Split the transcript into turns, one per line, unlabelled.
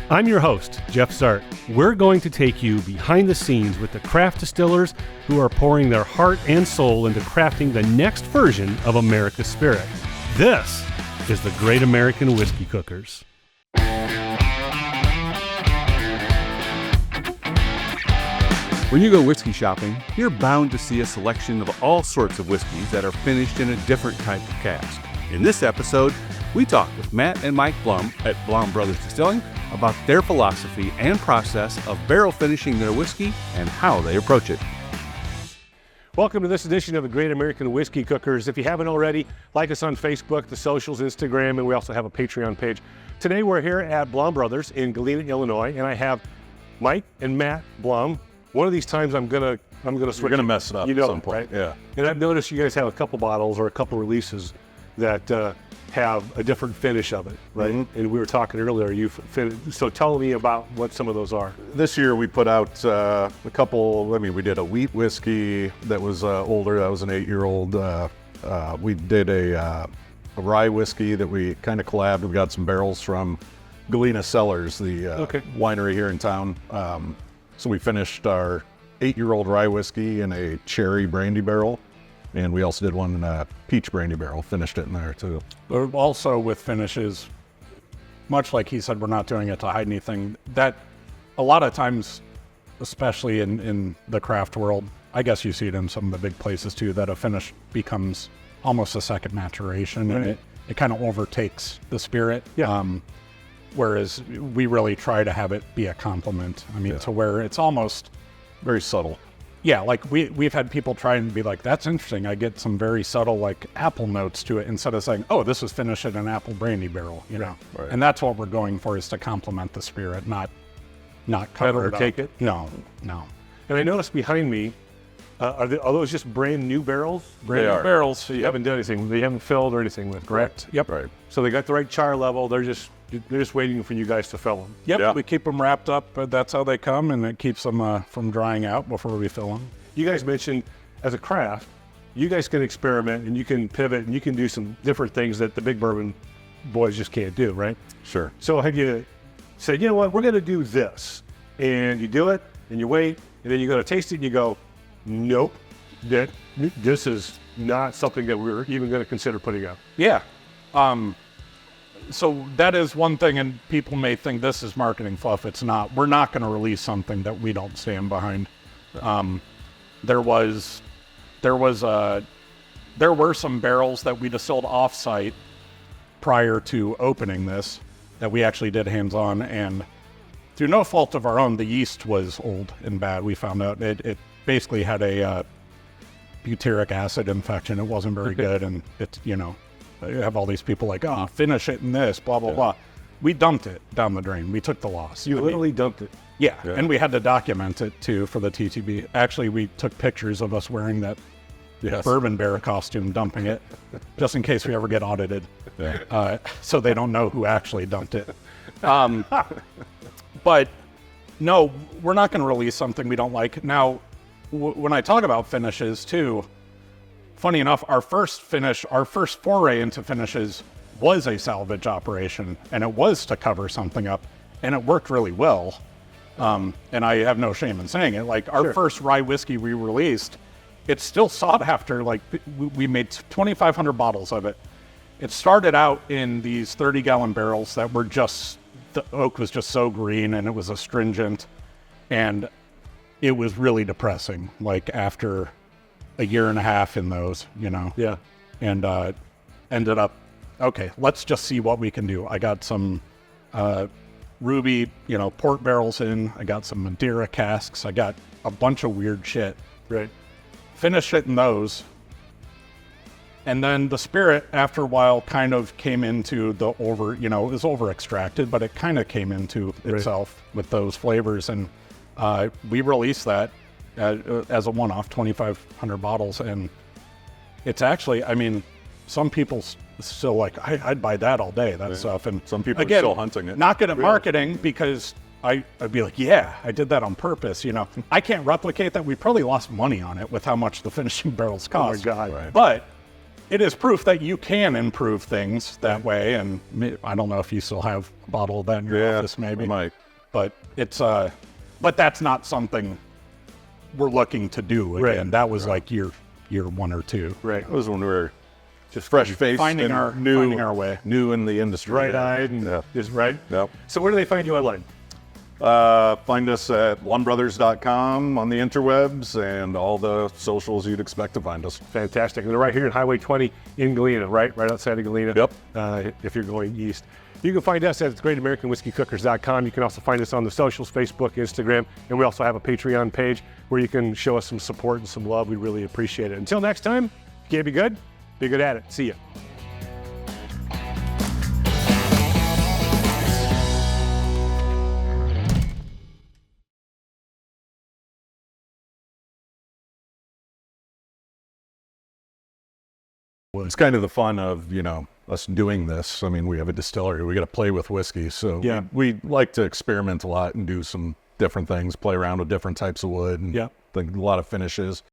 I'm your host, Jeff Zart. We're going to take you behind the scenes with the craft distillers who are pouring their heart and soul into crafting the next version of America's spirit. This is the Great American Whiskey Cookers.
When you go whiskey shopping, you're bound to see a selection of all sorts of whiskeys that are finished in a different type of cask. In this episode, we talk with Matt and Mike Blaum at Blaum Brothers Distilling about their philosophy and process of barrel finishing their whiskey and how they approach it.
Welcome to this edition of the Great American Whiskey Cookers. If you haven't already, like us on Facebook, the socials, Instagram, and we also have a Patreon page. Today we're here at Blaum Brothers in Galena, Illinois, and I have Mike and Matt Blaum. One of these times I'm gonna switch.
We're gonna mess it up at some point,
right?
Yeah.
And I've noticed you guys have a couple bottles or a couple releases that have a different finish of it, right? Mm-hmm. And we were talking earlier. So tell me about what some of those are.
This year we put out a couple. I mean, we did a wheat whiskey that was older. That was an 8-year-old. We did a rye whiskey that we kind of collabed. We got some barrels from Galena Cellars, the winery here in town. So we finished our 8-year-old rye whiskey in a cherry brandy barrel. And we also did one in a peach brandy barrel, finished it in there too.
But also with finishes, much like he said, we're not doing it to hide anything. That a lot of times, especially in the craft world, I guess you see it in some of the big places too, that a finish becomes almost a second maturation, right. And it kind of overtakes the spirit.
Yeah.
Whereas we really try to have it be a compliment. I mean, to where it's almost
very subtle.
Yeah, like we've had people try and be like, that's interesting. I get some very subtle like apple notes to it instead of saying, oh, this was finished in an apple brandy barrel, you know. Right. And that's what we're going for, is to complement the spirit, not cover it up.
Take it?
No.
And I noticed behind me, are those just brand new barrels?
Brand new
barrels.
So you haven't done anything. They haven't filled or anything with, correct?
Yep.
Right.
So they got the right char level. They're just waiting for you guys to fill them.
Yep.
Yeah.
We keep them wrapped up. That's how they come, and it keeps them from drying out before we fill them.
You guys mentioned, as a craft, you guys can experiment and you can pivot and you can do some different things that the big bourbon boys just can't do, right?
Sure.
So have you said, you know what, we're going to do this, and you do it and you wait, and then you go to taste it and you go, nope, this is not something that we're even going to consider putting out.
Yeah. So that is one thing, and people may think this is marketing fluff. It's not. We're not going to release something that we don't stand behind. There were some barrels that we distilled off-site prior to opening this that we actually did hands-on, and through no fault of our own, the yeast was old and bad. We found out it basically had a butyric acid infection. It wasn't very good, and it's, you have all these people like, finish it in this, blah, blah, blah. We dumped it down the drain. We took the loss.
You literally dumped it.
Yeah, and we had to document it too for the TTB. Actually, we took pictures of us wearing that bourbon bear costume, dumping it, just in case we ever get audited. Yeah. So they don't know who actually dumped it. But no, we're not going to release something we don't like. Now, when I talk about finishes too, funny enough, our first foray into finishes was a salvage operation, and it was to cover something up, and it worked really well. And I have no shame in saying it. Like our first rye whiskey we released, it's still sought after. Like we made 2,500 bottles of it. It started out in these 30-gallon barrels that were the oak was just so green, and it was astringent, and it was really depressing. Like after a year and a half in those,
Yeah.
And ended up, okay, let's just see what we can do. I got some ruby, port barrels in. I got some Madeira casks. I got a bunch of weird shit.
Right.
Finished it in those. And then the spirit, after a while, kind of came into it was over extracted, but it kind of came into itself with those flavors. And we released that as a one-off, 2,500 bottles. And it's actually, some people still like, I'd buy that all day, that stuff. And
some people
again,
are still hunting it.
Not good at marketing, because I'd be like, yeah, I did that on purpose. I can't replicate that. We probably lost money on it with how much the finishing barrels cost.
Oh my God. Right.
But it is proof that you can improve things that way. And I don't know if you still have a bottle of that in your office, maybe.
I might.
But it's but that's not something we're looking to do again.
Right.
That was like year 1 or 2.
Right.
That was when we were just fresh faced
Finding our way.
new in the industry.
Bright-eyed and just right.
Yep.
So where do they find you online?
Find us at BlaumBrothers.com on the interwebs and all the socials you'd expect to find us.
Fantastic. And they're right here in Highway 20 in Galena, right outside of Galena.
Yep.
If you're going east. You can find us at greatamericanwhiskeycookers.com. You can also find us on the socials, Facebook, Instagram, and we also have a Patreon page where you can show us some support and some love. We really appreciate it. Until next time, if you can't be good at it. See ya.
It's kind of the fun of, us doing this. I mean, we have a distillery. We got to play with whiskey. So
Yeah.
we like to experiment a lot and do some different things, play around with different types of wood and
Yeah.
a lot of finishes.